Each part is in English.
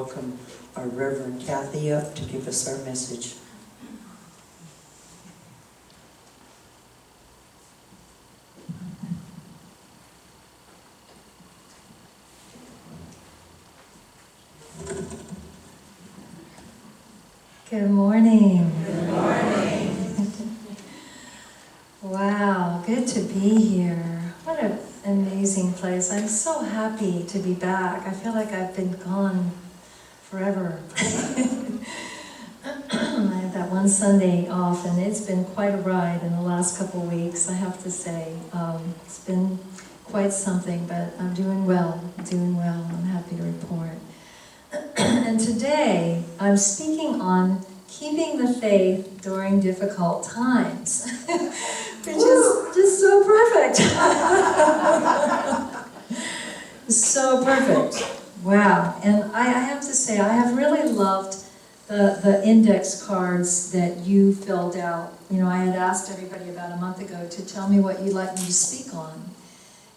welcome our Reverend Kathy up to give us our message. Good morning. Good morning. Wow, good to be here. What an amazing place. I'm so happy to be back. I feel like I've been gone forever. I had that one Sunday off, and it's been quite a ride in the last couple of weeks, I have to say. It's been quite something, but I'm doing well. I'm happy to report. And today, I'm speaking on keeping the faith during difficult times, which is just so perfect. So perfect. Wow. And I have to say, I have really loved the index cards that you filled out. You know, I had asked everybody about a month ago to tell me what you'd like me to speak on.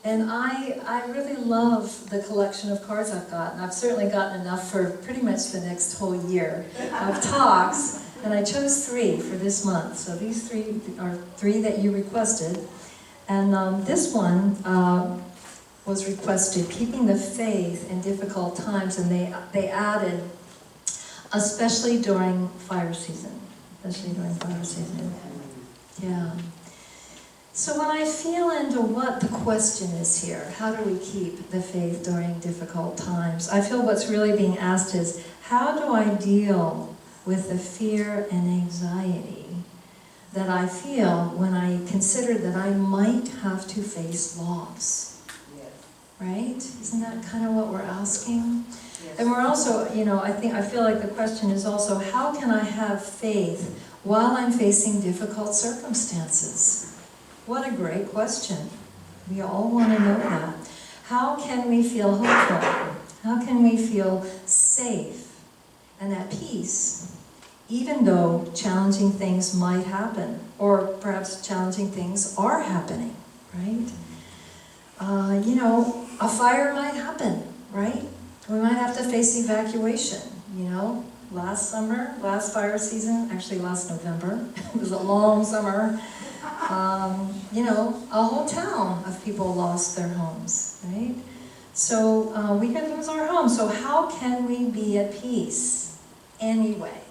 And I really love the collection of cards I've gotten. I've certainly gotten enough for pretty much the next whole year of talks, and I chose 3 for this month. So these 3 are 3 that you requested. And this one was requested, Keeping the Faith in Difficult Times, and they added, especially during fire season. Yeah. So when I feel into what the question is here, how do we keep the faith during difficult times? I feel what's really being asked is, how do I deal with the fear and anxiety that I feel when I consider that I might have to face loss? Yes. Right? Isn't that kind of what we're asking? Yes. And we're also, you know, I feel like the question is also, how can I have faith while I'm facing difficult circumstances? What a great question. We all want to know that. How can we feel hopeful? How can we feel safe and at peace, even though challenging things might happen, or perhaps challenging things are happening, right? You know, a fire might happen, right? We might have to face evacuation, you know. Last summer, last fire season, actually last November, it was a long summer. You know, a whole town of people lost their homes, right? So we could lose our homes. So how can we be at peace anyway?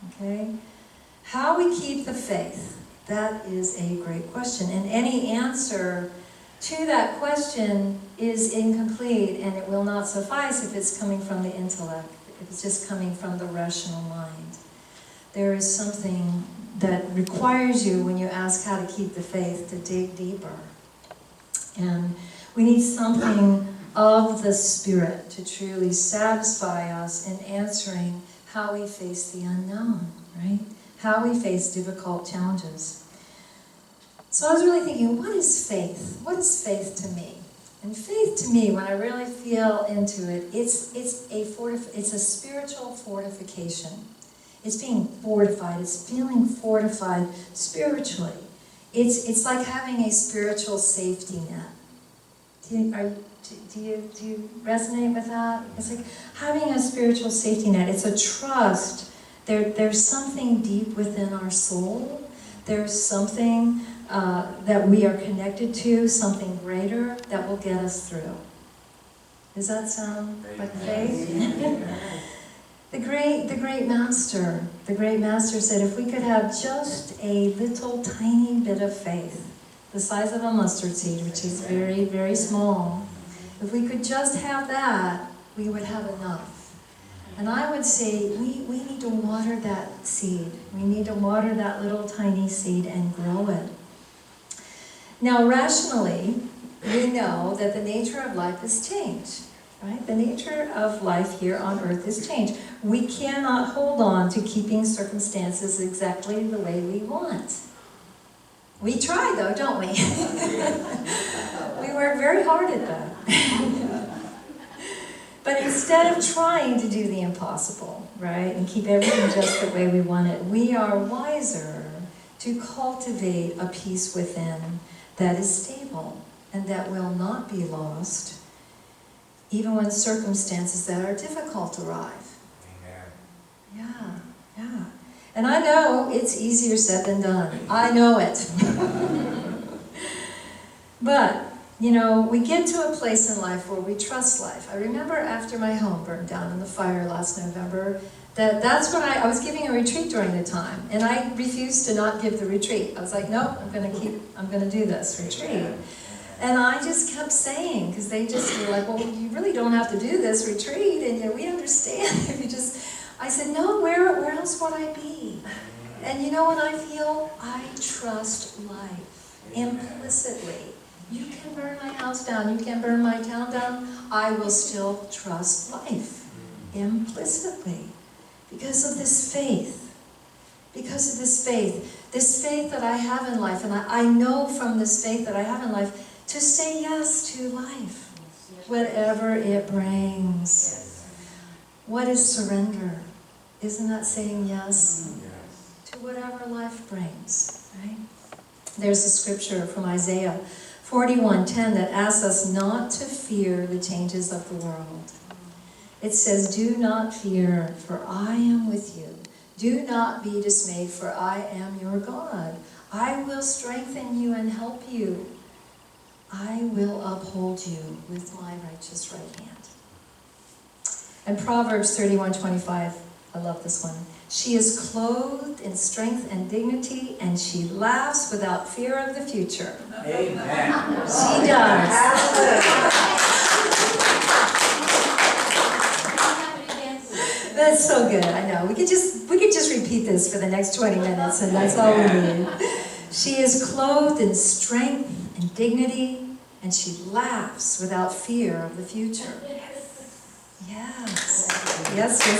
Okay? How we keep the faith, that is a great question. And any answer to that question is incomplete, and it will not suffice if it's coming from the intellect, if it's just coming from the rational mind. There is something that requires you, when you ask how to keep the faith, to dig deeper. And we need something of the Spirit to truly satisfy us in answering how we face the unknown, right? How we face difficult challenges. So I was really thinking, what is faith? What is faith to me? And faith to me, when I really feel into it, it's a spiritual fortification. It's being fortified. It's feeling fortified spiritually. It's like having a spiritual safety net. Do you resonate with that? It's like having a spiritual safety net. It's a trust. There's something deep within our soul. There's something that we are connected to, something greater that will get us through. Does that sound like faith? The great master said, if we could have just a little tiny bit of faith, the size of a mustard seed, which is very, very small, if we could just have that, we would have enough. And I would say, we need to water that seed. We need to water that little tiny seed and grow it. Now, rationally, we know that the nature of life is change. Right? The nature of life here on earth is change. We cannot hold on to keeping circumstances exactly the way we want. We try though, don't we? We work very hard at that. But instead of trying to do the impossible, right, and keep everything just the way we want it, we are wiser to cultivate a peace within that is stable and that will not be lost, even when circumstances that are difficult arrive. Amen. Yeah. And I know it's easier said than done. I know it. But, we get to a place in life where we trust life. I remember after my home burned down in the fire last November, that's when I was giving a retreat during the time, and I refused to not give the retreat. I was like, no, I'm going to do this retreat. And I just kept saying, because they just were like, well, you really don't have to do this retreat, and we understand if you just, I said, no, where else would I be? And you know what I feel? I trust life implicitly. You can burn my house down, you can burn my town down, I will still trust life implicitly. Because of this faith. Because of this faith. This faith that I have in life, and I know from this faith that I have in life, to say yes to life. Whatever it brings. What is surrender? Isn't that saying yes to whatever life brings, right? There's a scripture from Isaiah 41:10 that asks us not to fear the changes of the world. It says, do not fear, for I am with you. Do not be dismayed, for I am your God. I will strengthen you and help you. I will uphold you with my righteous right hand. And Proverbs 31:25, I love this one. She is clothed in strength and dignity, and she laughs without fear of the future. Amen. She does. That's so good, I know. We could just repeat this for the next 20 minutes, and that's all we need. She is clothed in strength and dignity, and she laughs without fear of the future. Yes.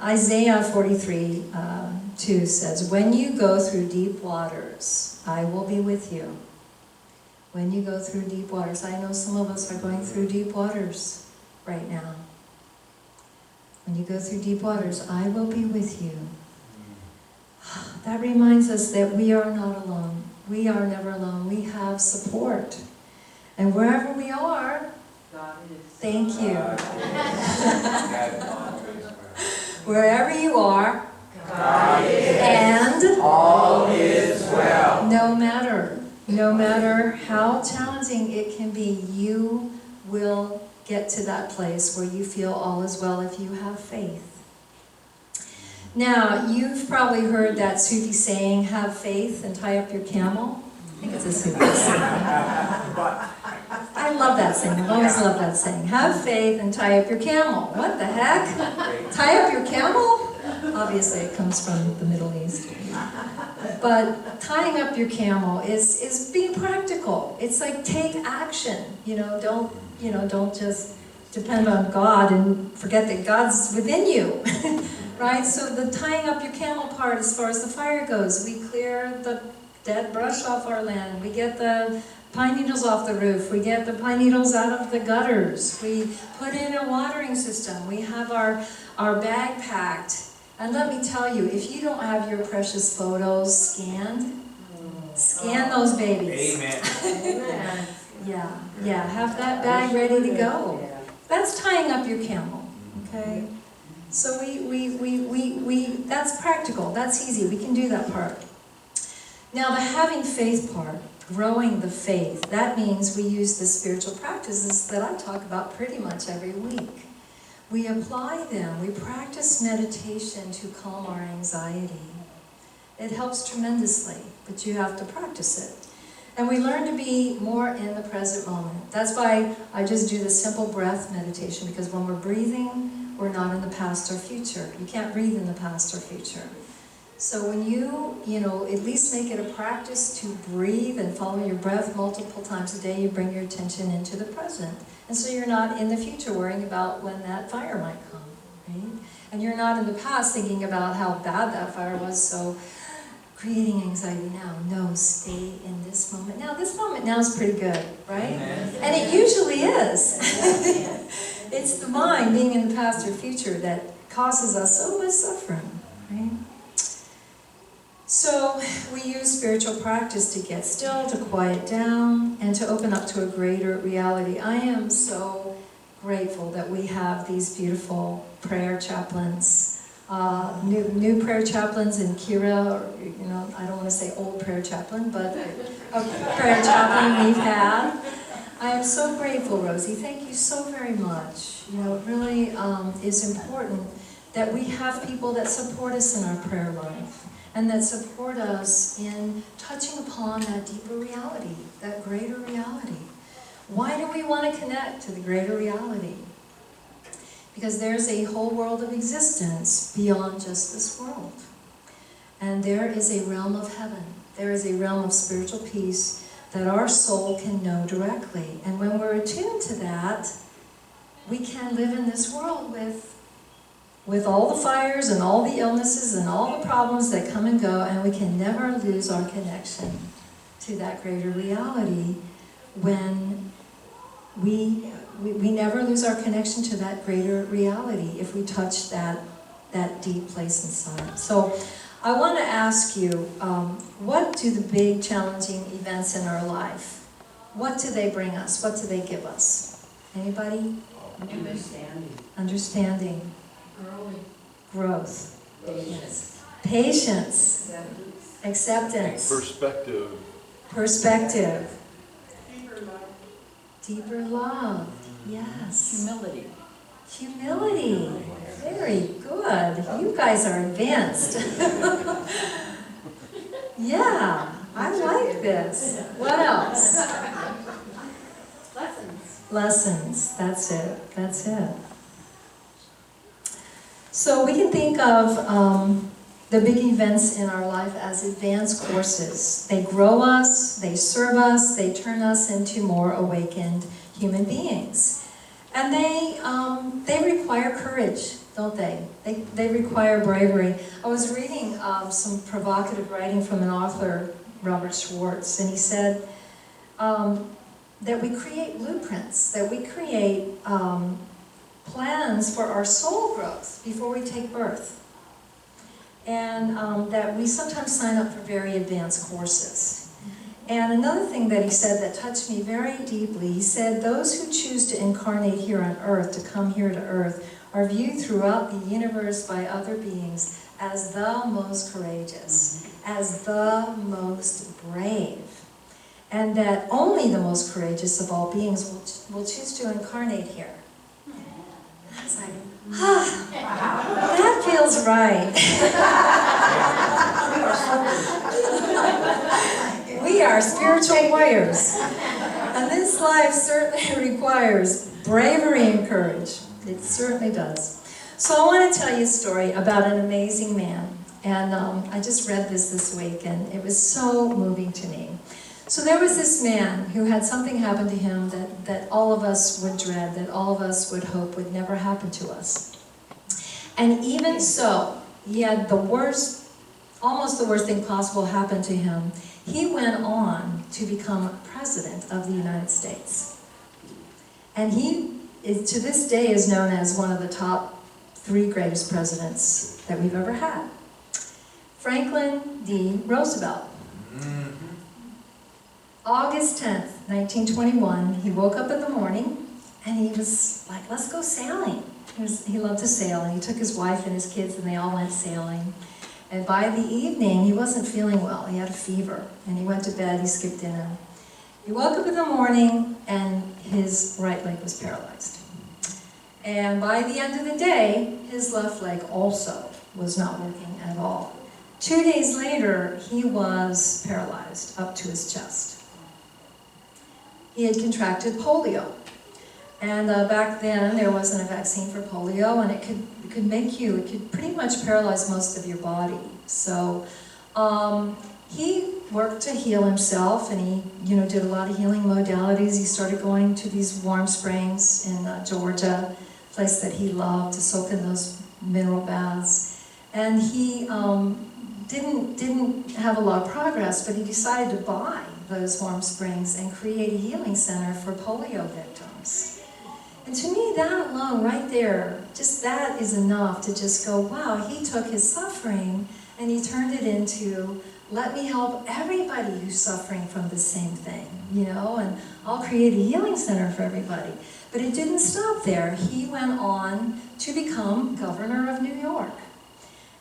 Isaiah 43:2 says, when you go through deep waters, I will be with you. When you go through deep waters. I know some of us are going through deep waters right now. When you go through deep waters, I will be with you. That reminds us that we are not alone. We are never alone. We have support. And wherever we are, thank you. Wherever you are, and all is well. No matter how challenging it can be, you will get to that place where you feel all is well if you have faith. Now, you've probably heard that Sufi saying, have faith and tie up your camel. I think it's a Sufi saying. I love that saying. I've always loved that saying. Have faith and tie up your camel. What the heck? Tie up your camel? Obviously, it comes from the Middle East. But tying up your camel is being practical. It's like take action. Don't just depend on God and forget that God's within you. Right? So the tying up your camel part, as far as the fire goes, we clear the dead brush off our land. We get the pine needles off the roof. We get the pine needles out of the gutters. We put in a watering system. We have our bag packed. And let me tell you, if you don't have your precious photos scanned, scan those babies. Amen. Yeah, have that bag ready to go. That's tying up your camel, okay? So that's practical, that's easy, we can do that part. Now the having faith part, growing the faith, that means we use the spiritual practices that I talk about pretty much every week. We apply them, we practice meditation to calm our anxiety. It helps tremendously, but you have to practice it. And we learn to be more in the present moment. That's why I just do the simple breath meditation, because when we're breathing, we're not in the past or future. You can't breathe in the past or future. So when you at least make it a practice to breathe and follow your breath multiple times a day, you bring your attention into the present. And so you're not in the future worrying about when that fire might come, right? And you're not in the past thinking about how bad that fire was, so creating anxiety now. No, stay in this moment. Now, this moment now is pretty good, right? Amen. And it usually is. It's the mind being in the past or future that causes us so much suffering, right? So we use spiritual practice to get still, to quiet down, and to open up to a greater reality. I am so grateful that we have these beautiful prayer chaplains, new prayer chaplains in Kira, or, I don't want to say old prayer chaplain, but a prayer chaplain we've had. I am so grateful, Rosie. Thank you so very much. It really is important that we have people that support us in our prayer life and that support us in touching upon that deeper reality, that greater reality. Why do we want to connect to the greater reality? Because there's a whole world of existence beyond just this world. And there is a realm of heaven. There is a realm of spiritual peace that our soul can know directly. And when we're attuned to that, we can live in this world with all the fires and all the illnesses and all the problems that come and go, and we can never lose our connection to that greater reality when we never lose our connection to that greater reality if we touch that deep place inside. So I want to ask you, what do the big challenging events in our life, what do they bring us? What do they give us? Anybody? Understanding. Growth. Patience. Acceptance. Perspective. Deeper love. Yes. Humility. Very good. You guys are advanced. Yeah, I like this. What else? Lessons. That's it. So we can think of the big events in our life as advanced courses. They grow us, they serve us, they turn us into more awakened human beings. And they require courage, don't they? They require bravery. I was reading some provocative writing from an author, Robert Schwartz, and he said that we create blueprints, that we create plans for our soul growth before we take birth. And that we sometimes sign up for very advanced courses. And another thing that he said that touched me very deeply, he said, those who choose to incarnate here on earth, to come here to earth, are viewed throughout the universe by other beings as the most courageous, as the most brave. And that only the most courageous of all beings will choose to incarnate here. I was like, that feels right. We are spiritual warriors. And this life certainly requires bravery and courage. It certainly does. So I want to tell you a story about an amazing man. And I just read this week, and it was so moving to me. So there was this man who had something happen to him that all of us would dread, that all of us would hope would never happen to us. And even so, he had the worst, almost the worst thing possible happen to him. He went on to become president of the United States. And he, to this day, is known as one of the top 3 greatest presidents that we've ever had. Franklin D. Roosevelt. August 10th, 1921, he woke up in the morning and he was like, let's go sailing. He loved to sail, and he took his wife and his kids and they all went sailing. And by the evening, he wasn't feeling well. He had a fever, and he went to bed. He skipped dinner. He woke up in the morning, and his right leg was paralyzed. And by the end of the day, his left leg also was not working at all. 2 days later, he was paralyzed up to his chest. He had contracted polio. And back then, there wasn't a vaccine for polio, and it could pretty much paralyze most of your body. So he worked to heal himself, and he did a lot of healing modalities. He started going to these warm springs in Georgia, a place that he loved, to soak in those mineral baths. And he didn't have a lot of progress, but he decided to buy those warm springs and create a healing center for polio victims. And to me, that alone, right there, just that is enough to just go, wow, he took his suffering And he turned it into, let me help everybody who's suffering from the same thing, and I'll create a healing center for everybody. But it didn't stop there. He went on to become governor of New York.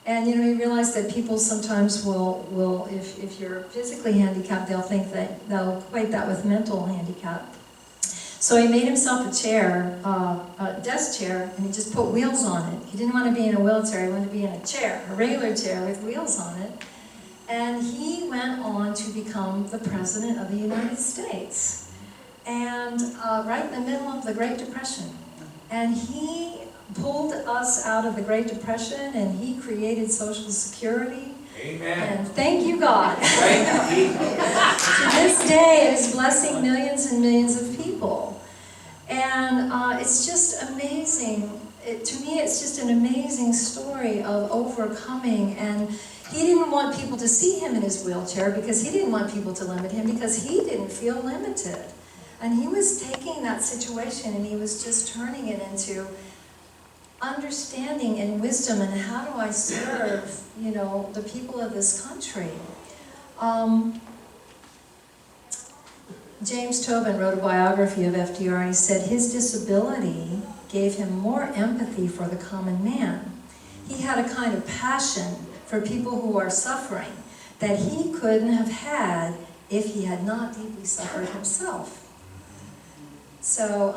And he realized that people sometimes will if you're physically handicapped, they'll think that they'll equate that with mental handicap. So he made himself a chair, a desk chair, and he just put wheels on it. He didn't want to be in a wheelchair, he wanted to be in a chair, a regular chair with wheels on it. And he went on to become the President of the United States. And right in the middle of the Great Depression. And he pulled us out of the Great Depression, and he created Social Security. Amen. And thank you, God. Thank you. To this day, it is blessing millions and millions of people. And it's just amazing. To me, it's just an amazing story of overcoming. And he didn't want people to see him in his wheelchair because he didn't want people to limit him because he didn't feel limited. And he was taking that situation and he was just turning it into understanding and wisdom and how do I serve, the people of this country. James Tobin wrote a biography of FDR, and he said his disability gave him more empathy for the common man. He had a kind of passion for people who are suffering that he couldn't have had if he had not deeply suffered himself. So,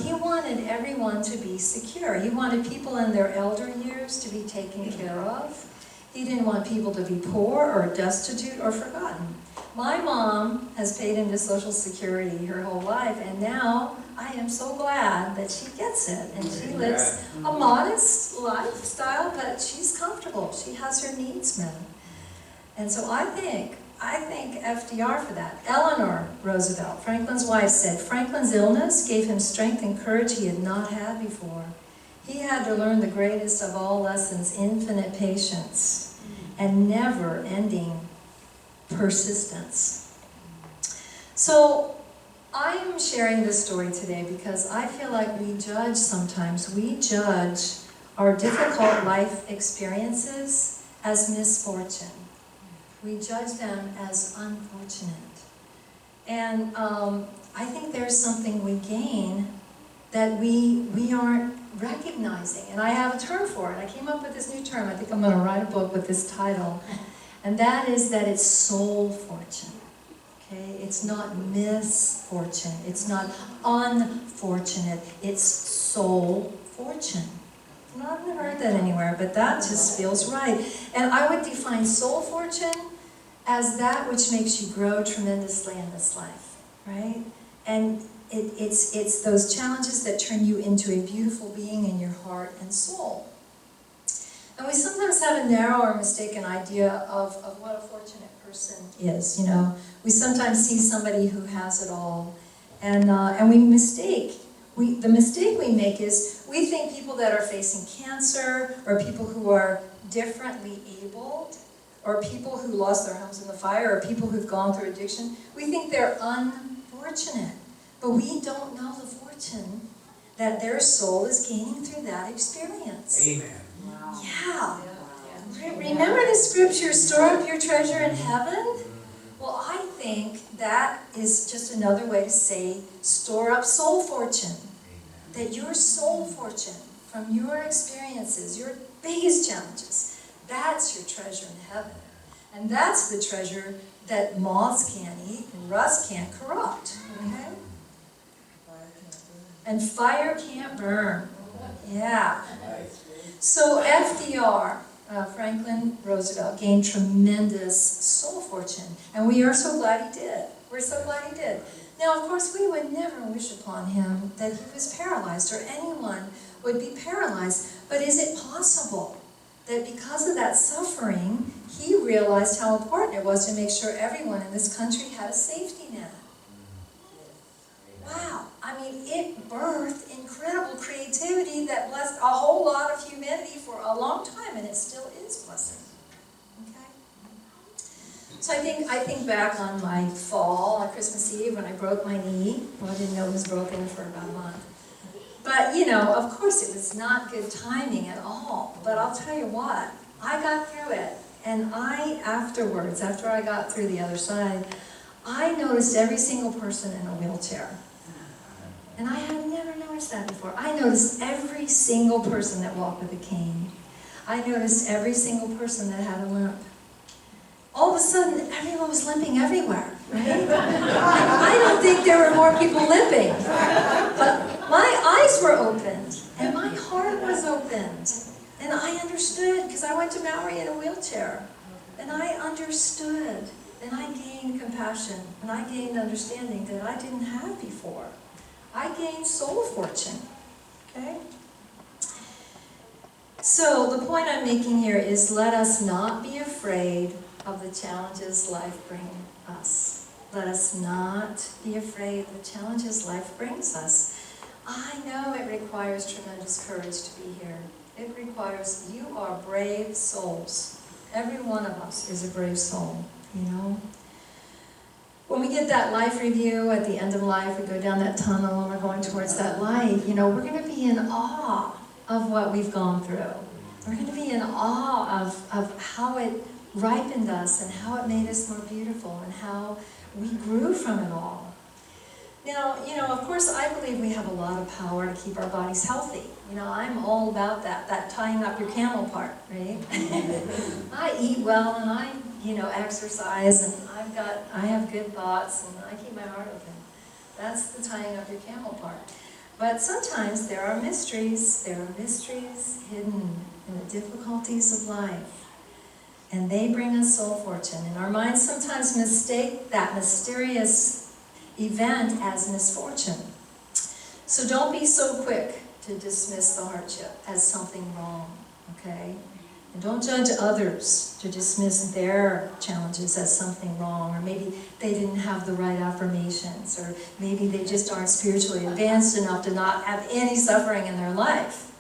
he wanted everyone to be secure. He wanted people in their elder years to be taken care of. He didn't want people to be poor or destitute or forgotten. My mom has paid into Social Security her whole life, and now I am so glad that she gets it. And she lives a modest lifestyle, but she's comfortable. She has her needs met. And so I thank FDR for that. Eleanor Roosevelt, Franklin's wife, said, Franklin's illness gave him strength and courage he had not had before. He had to learn the greatest of all lessons, infinite patience and never-ending persistence. So I'm sharing this story today because I feel like we judge our difficult life experiences as misfortune. We judge them as unfortunate. And I think there's something we gain that we aren't recognizing. And I have a term for it. I came up with this new term. I think I'm going to write a book with this title. And that is that it's soul fortune. Okay? It's not misfortune. It's not unfortunate. It's soul fortune. I've never heard that anywhere, but that just feels right. And I would define soul fortune as that which makes you grow tremendously in this life, right? And it's those challenges that turn you into a beautiful being in your heart and soul. And we sometimes have a narrow or mistaken idea of what a fortunate person is, We sometimes see somebody who has it all, and we mistake. The mistake we make is we think people that are facing cancer, or people who are differently abled, or people who lost their homes in the fire, or people who've gone through addiction, we think they're unfortunate. But we don't know the fortune that their soul is gaining through that experience. Amen. Wow. Yeah. Remember the scripture, store up your treasure in heaven? Well, I think that is just another way to say store up soul fortune. That your soul fortune from your experiences, your biggest challenges, that's your treasure in heaven. And that's the treasure that moths can't eat and rust can't corrupt. Okay? And fire can't burn. Yeah. So FDR, Franklin Roosevelt, gained tremendous soul fortune. And we are so glad he did. We're so glad he did. Now, of course, we would never wish upon him that he was paralyzed, or anyone would be paralyzed. But is it possible that because of that suffering, he realized how important it was to make sure everyone in this country had a safety net? Wow. I mean, it birthed incredible creativity that blessed a whole lot of humanity for a long time, and it still is blessing. Okay? So I think back on my fall on Christmas Eve when I broke my knee. Well, I didn't know it was broken for about a month. But, of course it was not good timing at all. But I'll tell you what, I got through it. And afterwards, after I got through the other side, I noticed every single person in a wheelchair. And I had never noticed that before. I noticed every single person that walked with a cane. I noticed every single person that had a limp. All of a sudden, everyone was limping everywhere, right? I don't think there were more people limping. But my eyes were opened, and my heart was opened. And I understood, because I went to Maui in a wheelchair. And I understood, and I gained compassion, and I gained understanding that I didn't have before. I gained soul fortune, okay? So the point I'm making here is let us not be afraid of the challenges life brings us. Let us not be afraid of the challenges life brings us. I know it requires tremendous courage to be here. It requires, you are brave souls. Every one of us is a brave soul, you know? When we get that life review at the end of life, we go down that tunnel and we're going towards that light, you know, we're going to be in awe of what we've gone through. We're going to be in awe of how it ripened us and how it made us more beautiful and how we grew from it all. Now, you know, of course, I believe we have a lot of power to keep our bodies healthy. You know, I'm all about that tying up your camel part, right? I eat well and I, you know, exercise and I have good thoughts and I keep my heart open. That's the tying up your camel part. But sometimes there are mysteries. There are mysteries hidden in the difficulties of life. And they bring us soul fortune. And our minds sometimes mistake that mysterious event as misfortune. So don't be so quick to dismiss the hardship as something wrong, okay? And don't judge others to dismiss their challenges as something wrong, or maybe they didn't have the right affirmations, or maybe they just aren't spiritually advanced enough to not have any suffering in their life.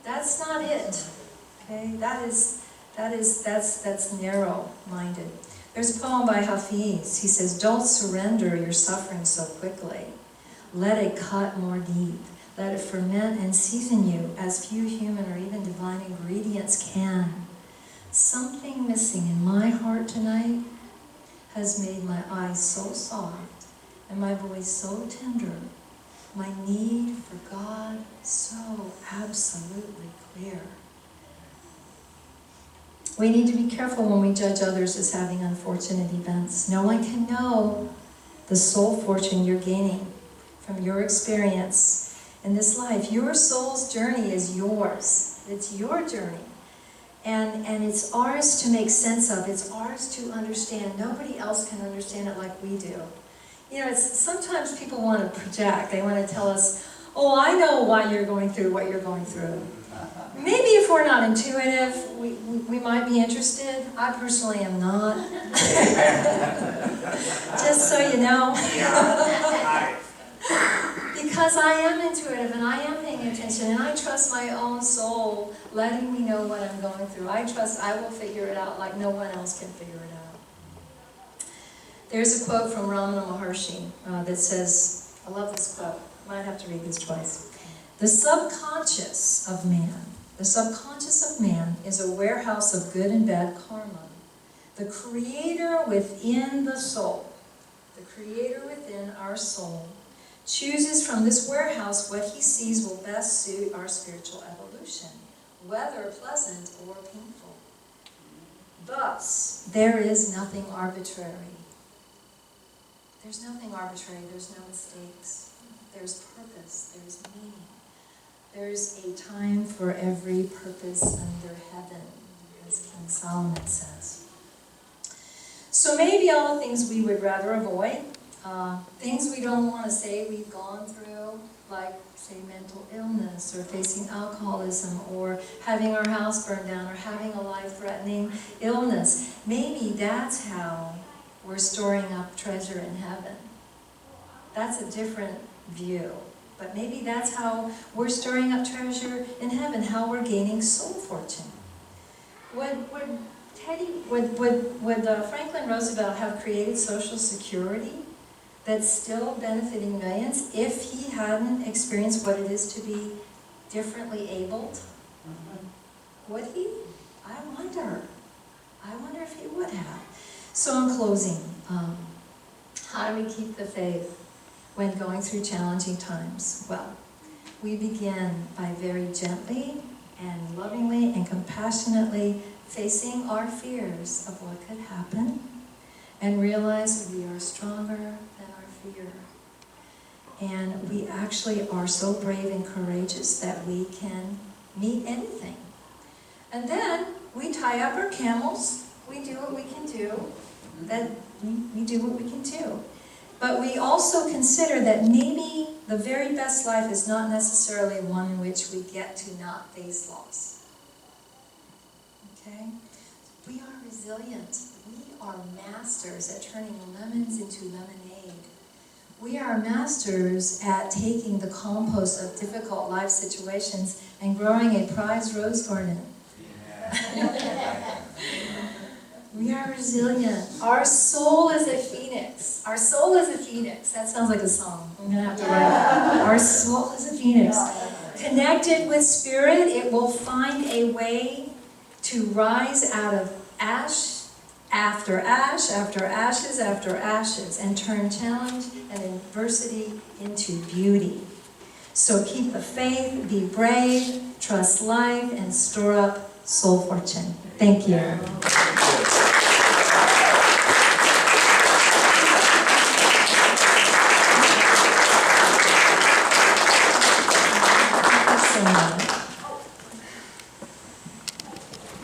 That's not it, okay? That's narrow-minded. There's a poem by Hafiz. He says, don't surrender your suffering so quickly. Let it cut more deep. Let it ferment and season you as few human or even divine ingredients can. Something missing in my heart tonight has made my eyes so soft and my voice so tender, my need for God so absolutely clear. We need to be careful when we judge others as having unfortunate events. No one can know the soul fortune you're gaining from your experience in this life. Your soul's journey is yours. It's your journey. And it's ours to make sense of. It's ours to understand. Nobody else can understand it like we do. You know, sometimes people want to project. They want to tell us, oh, I know why you're going through what you're going through. Maybe if we're not intuitive, we might be interested. I personally am not. Just so you know. Because I am intuitive and I am paying attention and I trust my own soul letting me know what I'm going through. I trust I will figure it out like no one else can figure it out. There's a quote from Ramana Maharshi that says, I love this quote. Might have to read this twice. The subconscious of man is a warehouse of good and bad karma. The creator within the soul, the creator within our soul, chooses from this warehouse what he sees will best suit our spiritual evolution, whether pleasant or painful. Thus, there is nothing arbitrary. There's nothing arbitrary, there's no mistakes. There's purpose, there's meaning. There's a time for every purpose under heaven, as King Solomon says. So maybe all the things we would rather avoid, things we don't want to say we've gone through, like, say, mental illness, or facing alcoholism, or having our house burned down, or having a life-threatening illness. Maybe that's how we're storing up treasure in heaven. That's a different view. But maybe that's how we're storing up treasure in heaven, how we're gaining soul fortune. Would Franklin Roosevelt have created Social Security that's still benefiting millions if he hadn't experienced what it is to be differently abled? Would he? I wonder. I wonder if he would have. So in closing, how do we keep the faith when going through challenging times? Well, we begin by very gently and lovingly and compassionately facing our fears of what could happen and realize we are stronger than our fear. And we actually are so brave and courageous that we can meet anything. And then we tie up our camels, we do what we can do, that we do what we can do. But we also consider that maybe the very best life is not necessarily one in which we get to not face loss. Okay? We are resilient. We are masters at turning lemons into lemonade. We are masters at taking the compost of difficult life situations and growing a prize rose garden. We are resilient. Our soul is a phoenix. Our soul is a phoenix. That sounds like a song. I'm going to have to write it. Our soul is a phoenix. Connected with spirit, it will find a way to rise out of ash after ash, after ashes, after ashes, and turn challenge and adversity into beauty. So keep the faith, be brave, trust life, and store up soul fortune. Thank you.